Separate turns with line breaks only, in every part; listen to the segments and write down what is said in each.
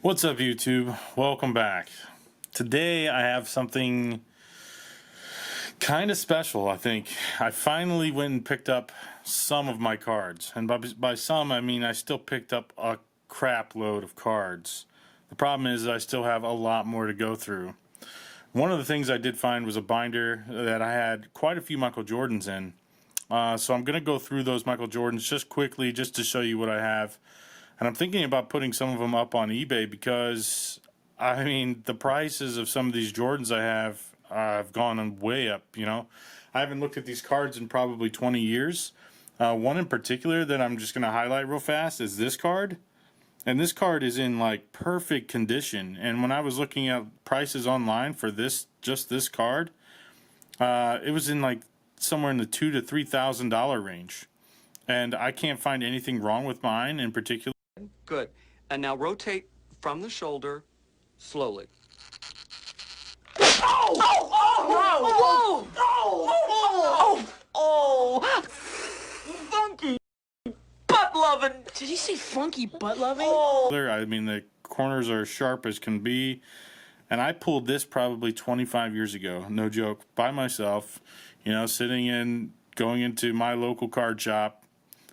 What's up, YouTube? Welcome back. Today I have something kind of special, I think. I finally went and picked up some of my cards. And by some, I mean I still picked up a crap load of cards. The problem is I still have a lot more to go through. One of the things I did find was a binder that I had quite a few Michael Jordans in. So I'm going to go through those Michael Jordans just quickly just to show you what I have. And I'm thinking about putting some of them up on eBay because, I mean, the prices of some of these Jordans I have gone way up, you know. I haven't looked at these cards in probably 20 years. One in particular that I'm just going to highlight real fast is this card. And this card is in like perfect condition. And when I was looking at prices online for just this card, it was in like somewhere in the $2,000 to $3,000 range. And I can't find anything wrong with mine in particular.
Good. And now rotate from the shoulder slowly. Oh! Oh! Oh! Oh! Oh! Oh! Funky butt loving.
Did he say funky butt loving?
Oh!
I mean, the corners are sharp as can be. And I pulled this probably 25 years ago, no joke, by myself, you know, going into my local card shop.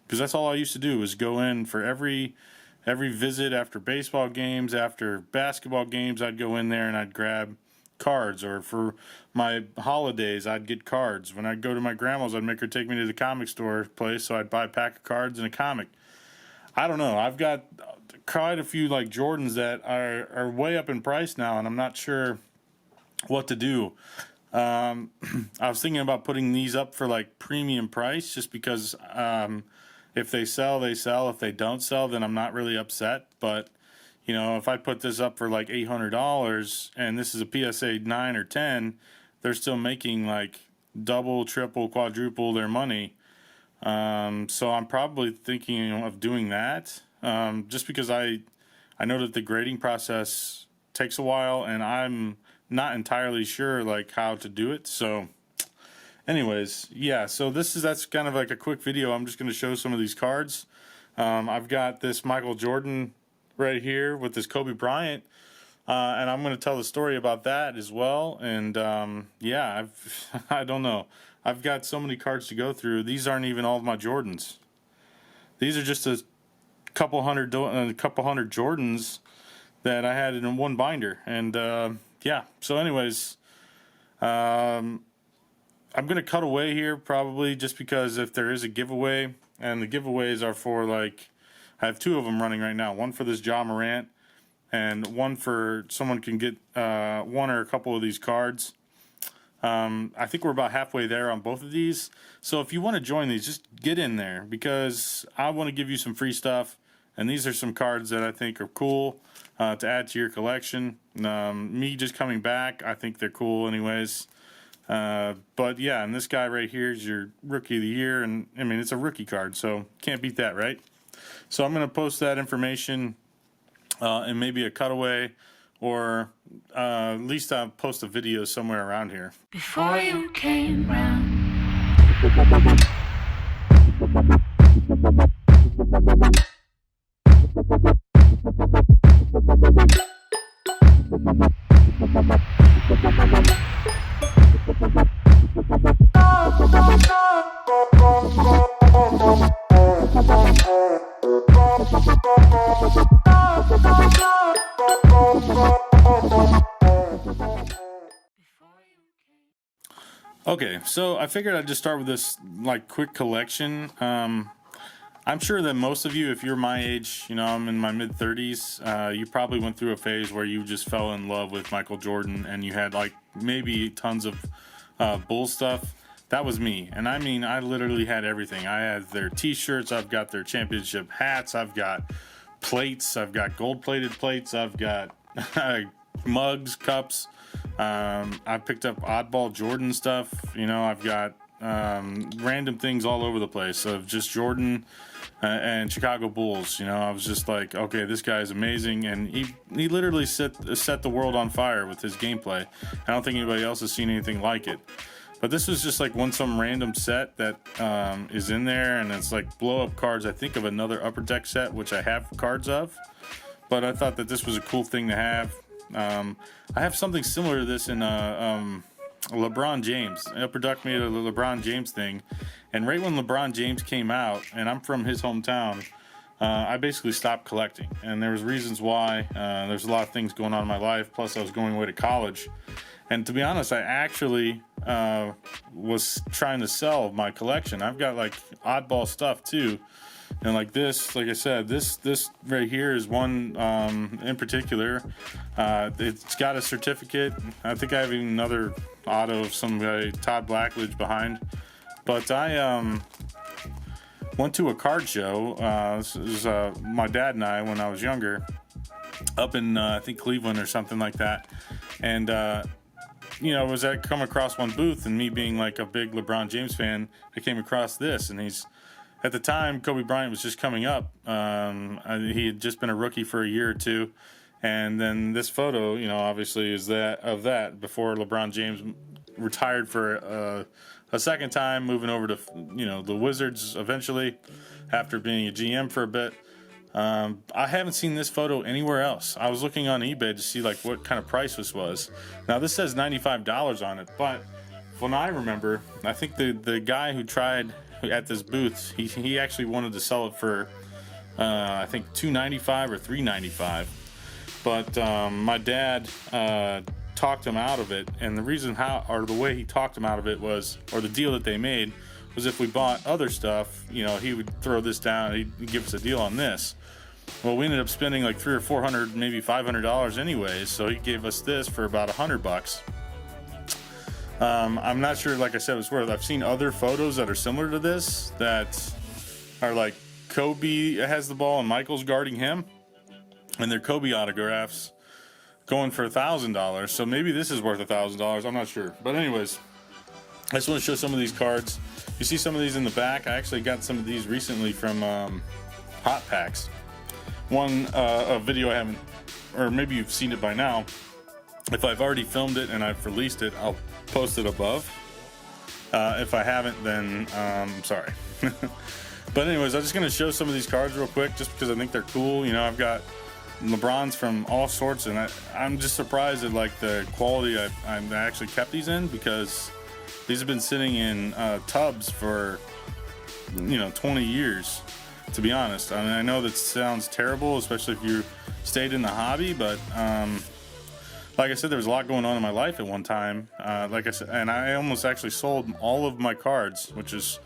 Because that's all I used to do was go in for every visit after baseball games, after basketball games, I'd go in there and I'd grab cards. Or for my holidays, I'd get cards. When I'd go to my grandma's, I'd make her take me to the comic store place, so I'd buy a pack of cards and a comic. I don't know. I've got quite a few like Jordans that are way up in price now, and I'm not sure what to do. I was thinking about putting these up for like premium price just because if they sell, they sell. If they don't sell, then I'm not really upset. But, you know, if I put this up for like $800 and this is a PSA 9 or 10, they're still making like double, triple, quadruple their money. So I'm probably thinking of doing that just because I know that the grading process takes a while and I'm not entirely sure like how to do it. So anyways, yeah, so that's kind of like a quick video. I'm just going to show some of these cards. I've got this Michael Jordan right here with this Kobe Bryant, and I'm going to tell the story about that as well. And yeah, I don't know. I've got so many cards to go through. These aren't even all of my Jordans. These are just a couple hundred Jordans that I had in one binder. And yeah, so anyways, I'm going to cut away here probably just because if there is a giveaway, and the giveaways are for like, I have two of them running right now. One for this Ja Morant and one for someone can get one or a couple of these cards. I think we're about halfway there on both of these. So if you want to join these, just get in there because I want to give you some free stuff. And these are some cards that I think are cool to add to your collection. Me just coming back, I think they're cool anyways. But yeah, and this guy right here is your rookie of the year, and I mean it's a rookie card, so can't beat that, right? So I'm going to post that information and maybe a cutaway, or at least I'll post a video somewhere around here.
Before you came round.
Okay, so I figured I'd just start with this like quick collection. I'm sure that most of you, if you're my age, you know, I'm in my mid-30s, you probably went through a phase where you just fell in love with Michael Jordan and you had like maybe tons of Bulls stuff. That was me. And I mean, I literally had everything. I had their t-shirts, I've got their championship hats, I've got plates, I've got gold-plated plates, I've got mugs, cups. I picked up oddball Jordan stuff. You know, I've got random things all over the place of just Jordan and Chicago Bulls. You know, I was just like, okay, this guy is amazing, and he literally set the world on fire with his gameplay. I don't think anybody else has seen anything like it. But this was just like some random set that is in there, and it's like blow up cards. I think of another Upper Deck set, which I have cards of. but I thought that this was a cool thing to have. I have something similar to this in LeBron James. Upper Duck made a LeBron James thing, and right when LeBron James came out, and I'm from his hometown, I basically stopped collecting, and there was reasons why. There's a lot of things going on in my life, plus I was going away to college, and to be honest, I actually was trying to sell my collection. I've got like oddball stuff too, and like this, like I said, this right here is one in particular. It's got a certificate. I think I have even another auto of some guy, Todd Blackledge, behind, but I went to a card show. This is my dad and I when I was younger, up in I think Cleveland or something like that, and was I come across one booth, and me being like a big LeBron James fan, I came across this, and he's at the time Kobe Bryant was just coming up. He had just been a rookie for a year or two, and then this photo, obviously is that before LeBron James retired for a second time, moving over to the Wizards eventually after being a GM for a bit. I haven't seen this photo anywhere else. I was looking on eBay to see like what kind of price this was. Now this says $95 on it, but when I remember, I think the guy who tried at this booth, he actually wanted to sell it for I think $295 or $395. But my dad talked him out of it, and the reason the way he talked him out of it was, or the deal that they made was, if we bought other stuff, he would throw this down, he'd give us a deal on this. Well, we ended up spending like $300 or $400, maybe $500 anyways, so he gave us this for about $100. I'm not sure, like I said, it was worth. I've seen other photos that are similar to this that are like Kobe has the ball and Michael's guarding him, and they're Kobe autographs going for $1,000. So maybe this is worth $1,000. I'm not sure. But anyways, I just want to show some of these cards. You see some of these in the back. I actually got some of these recently from Hot Packs. A video I haven't, or maybe you've seen it by now. If I've already filmed it and I've released it, I'll post it above. If I haven't, then I'm sorry. But anyways, I'm just going to show some of these cards real quick just because I think they're cool. I've got LeBron's from all sorts, and I'm just surprised at like the quality I actually kept these in, because these have been sitting in tubs for 20 years, to be honest. I mean, I know that sounds terrible, especially if you stayed in the hobby, but like I said, there was a lot going on in my life at one time. Like I said, and I almost actually sold all of my cards, which is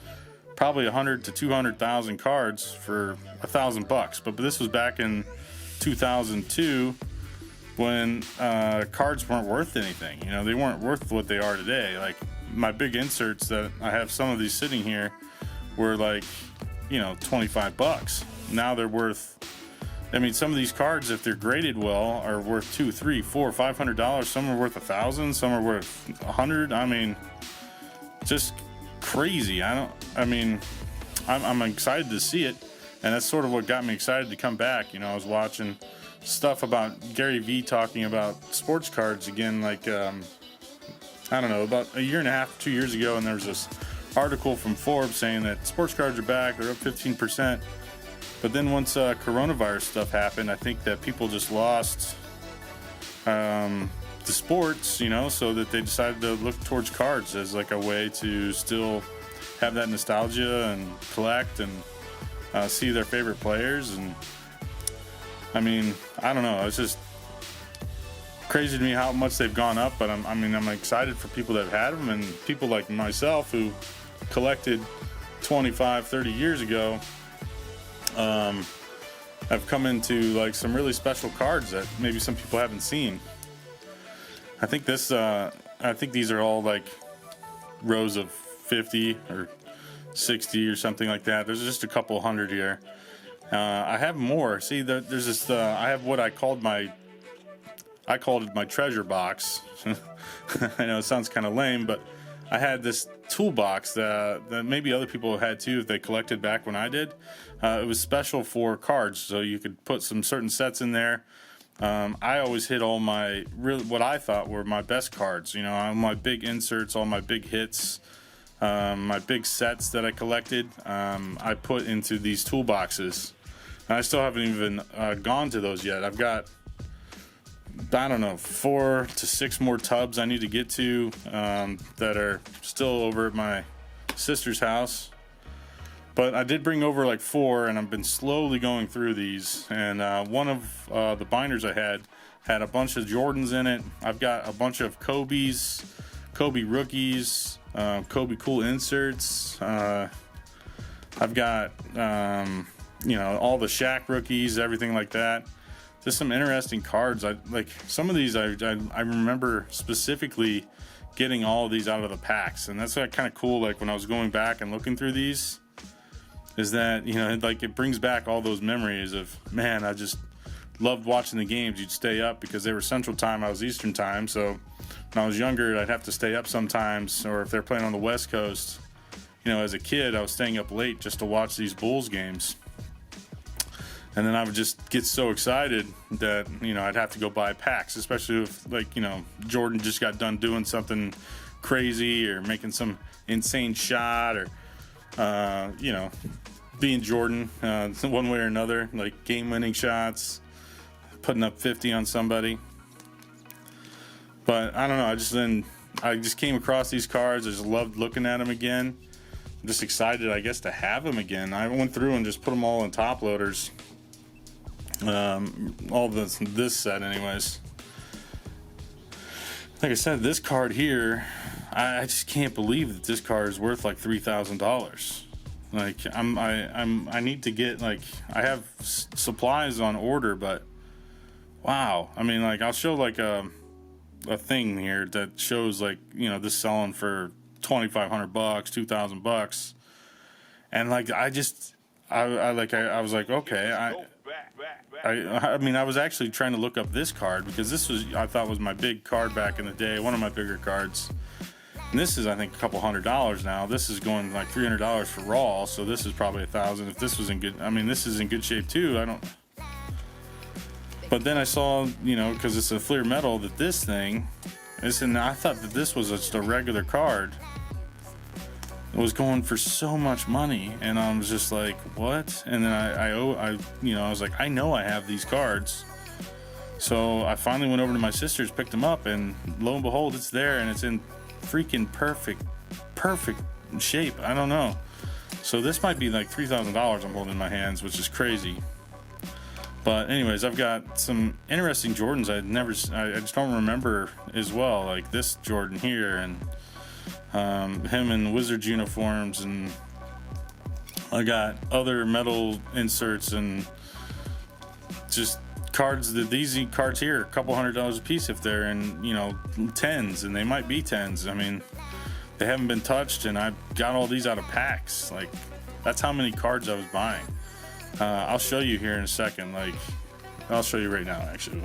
probably 100 to 200,000 cards for $1,000. But this was back in 2002 when cards weren't worth anything. They weren't worth what they are today. Like my big inserts that I have, some of these sitting here, were like $25. Now they're worth, some of these cards, if they're graded well, are worth $200, $300, $400, $500. Some are worth $1,000, some are worth $100. Just crazy. I'm excited to see it, and that's sort of what got me excited to come back. I was watching stuff about Gary Vee talking about sports cards again, like I don't know, about a year and a half, 2 years ago, and there was this article from Forbes saying that sports cards are back, they're up 15%. But then once coronavirus stuff happened, I think that people just lost the sports, so that they decided to look towards cards as like a way to still have that nostalgia and collect and see their favorite players. And I don't know, it's just crazy to me how much they've gone up. But I'm excited for people that have had them, and people like myself who collected 25, 30 years ago. I've come into like some really special cards that maybe some people haven't seen. I think these are all like rows of 50 or 60 or something like that. There's just a couple hundred here. I have more. See, there's this. I have what I called it my treasure box. I know it sounds kind of lame, but I had this toolbox that maybe other people had too if they collected back when I did. It was special for cards, so you could put some certain sets in there. I always hit all my what I thought were my best cards. All my big inserts, all my big hits, my big sets that I collected. I put into these toolboxes. And I still haven't even gone to those yet. I've got, I don't know, 4 to 6 more tubs I need to get to that are still over at my sister's house. But I did bring over like 4, and I've been slowly going through these. And one of the binders I had a bunch of Jordans in it. I've got a bunch of Kobe's, Kobe rookies, Kobe cool inserts. I've got you know, all the Shaq rookies, everything like that. Just some interesting cards. I like some of these. I remember specifically getting all of these out of the packs, and that's kind of cool. Like when I was going back and looking through these, is that, you know, like it brings back all those memories of, man, I just loved watching the games. You'd stay up because they were Central Time, I was Eastern Time. So when I was younger, I'd have to stay up sometimes, or if they're playing on the West Coast, you know, as a kid, I was staying up late just to watch these Bulls games. And then I would just get so excited that, you know, I'd have to go buy packs, especially if, like, you know, Jordan just got done doing something crazy or making some insane shot, or, you know, being Jordan one way or another, like game-winning shots, putting up 50 on somebody. But I don't know, I just came across these cards. I just loved looking at them again. I'm just excited, I guess, to have them again. I went through and just put them all in top loaders. All this set anyways. Like I said, this card here, I just can't believe that this card is worth like $3,000. Like I need to get, like, I have supplies on order, but wow. I mean, like, I'll show like a thing here that shows, like, you know, this selling for $2,500, $2,000, and like I was like, okay, I mean, I was actually trying to look up this card because this was, I thought, was my big card back in the day, one of my bigger cards. And this is, I think, a couple $100 now. This is going like $300 for raw, so this is probably $1,000. If this was in good, I mean, this is in good shape too. I don't. But then I saw, you know, because it's a Fleer metal, that this thing, and I thought that this was just a regular card. It was going for so much money, and I was just like, what? And then I you know, I was like, I know I have these cards. So I finally went over to my sister's, picked them up, and lo and behold, it's there, and it's in freaking perfect shape. I don't know. So this might be like $3,000 I'm holding in my hands, which is crazy. But anyways, I've got some interesting Jordans I just don't remember as well, like this Jordan here, and him in Wizards uniforms, and I got other metal inserts and just cards. These cards here are a couple $100 a piece if they're in, you know, 10s, and they might be 10s. I mean, they haven't been touched, and I got all these out of packs. Like, that's how many cards I was buying. I'll show you here in a second. Like, I'll show you right now, actually.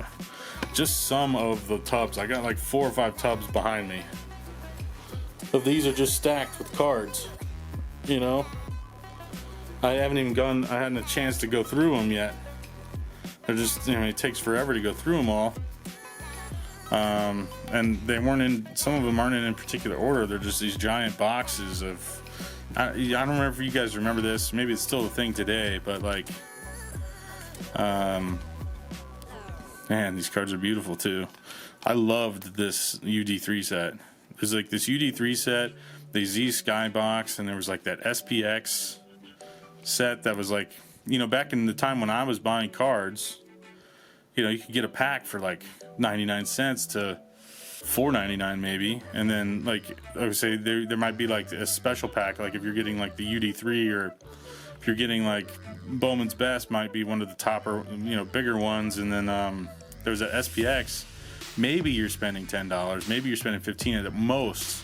Just some of the tubs. I got like 4 or 5 tubs behind me. But these are just stacked with cards, you know. I hadn't a chance to go through them yet. They're just, you know, it takes forever to go through them all. And they weren't in, some of them aren't in particular order. They're just these giant boxes of, I don't remember if you guys remember this. Maybe it's still a thing today, but like, man, these cards are beautiful too. I loved this UD3 set. There's like this UD3 set, the Z Skybox, and there was like that SPX set that was like, you know, back in the time when I was buying cards, you know, you could get a pack for like 99 cents to $4.99 maybe, and then like I would say there might be like a special pack, like if you're getting like the UD3, or if you're getting like Bowman's Best might be one of the top, or, you know, bigger ones, and then there's a SPX. Maybe you're spending $10, maybe you're spending $15 at most,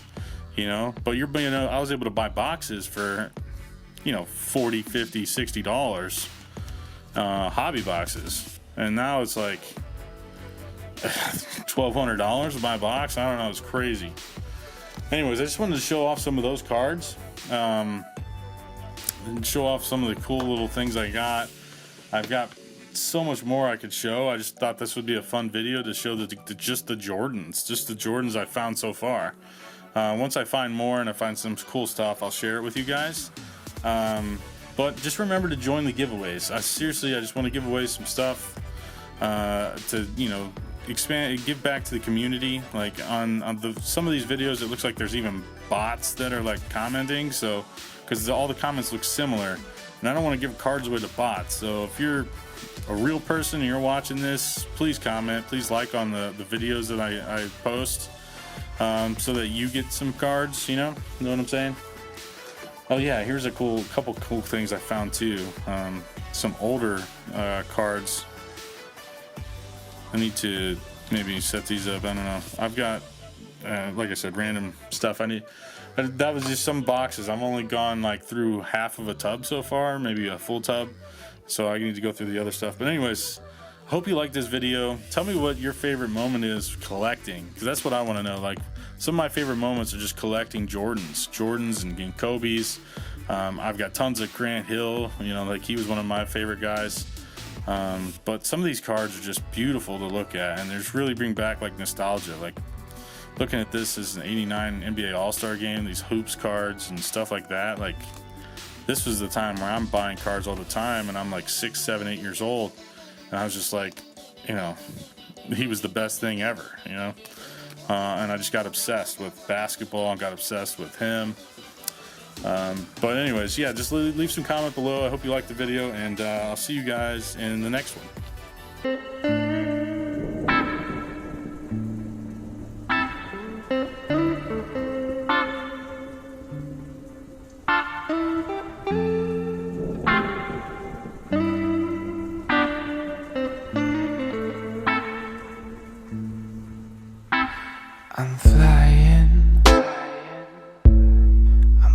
you know, but you know, I was able to buy boxes for, you know, $40, $50, $60, hobby boxes, and now it's like $1,200 to buy a box. I don't know, it's crazy. Anyways, I just wanted to show off some of those cards, and show off some of the cool little things I got. I've got so much more I could show. I just thought this would be a fun video to show just the Jordans I found so far. Once I find more and I find some cool stuff, I'll share it with you guys. But just remember to join the giveaways. I just want to give away some stuff to, you know, expand, give back to the community. Like on some of these videos, it looks like there's even bots that are like commenting. So, because all the comments look similar, and I don't want to give cards away to bots. So if you're a real person and you're watching this, please comment, please like on the videos that I post, so that you get some cards. You know what I'm saying? Oh yeah, here's a couple cool things I found too. Some older cards. I need to maybe set these up. I don't know. I've got, like I said, random stuff. That was just some boxes. I've only gone like through half of a tub so far, maybe a full tub. So I need to go through the other stuff. But anyways, hope you like this video. Tell me what your favorite moment is collecting, because that's what I want to know. Like, some of my favorite moments are just collecting Jordans and Kobe's. I've got tons of Grant Hill. You know, like he was one of my favorite guys. But some of these cards are just beautiful to look at, and they just really bring back like nostalgia. Like looking at this is an '89 NBA All-Star game, these hoops cards and stuff like that. Like this was the time where I'm buying cards all the time, and I'm like 6, 7, 8 years old, and I was just like, you know, he was the best thing ever, you know. And I just got obsessed with basketball and got obsessed with him. But anyways, yeah, just leave some comment below. I hope you liked the video, and I'll see you guys in the next one.
I'm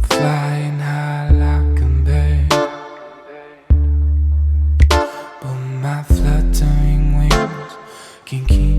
flying high like a bird, but my fluttering wings can keep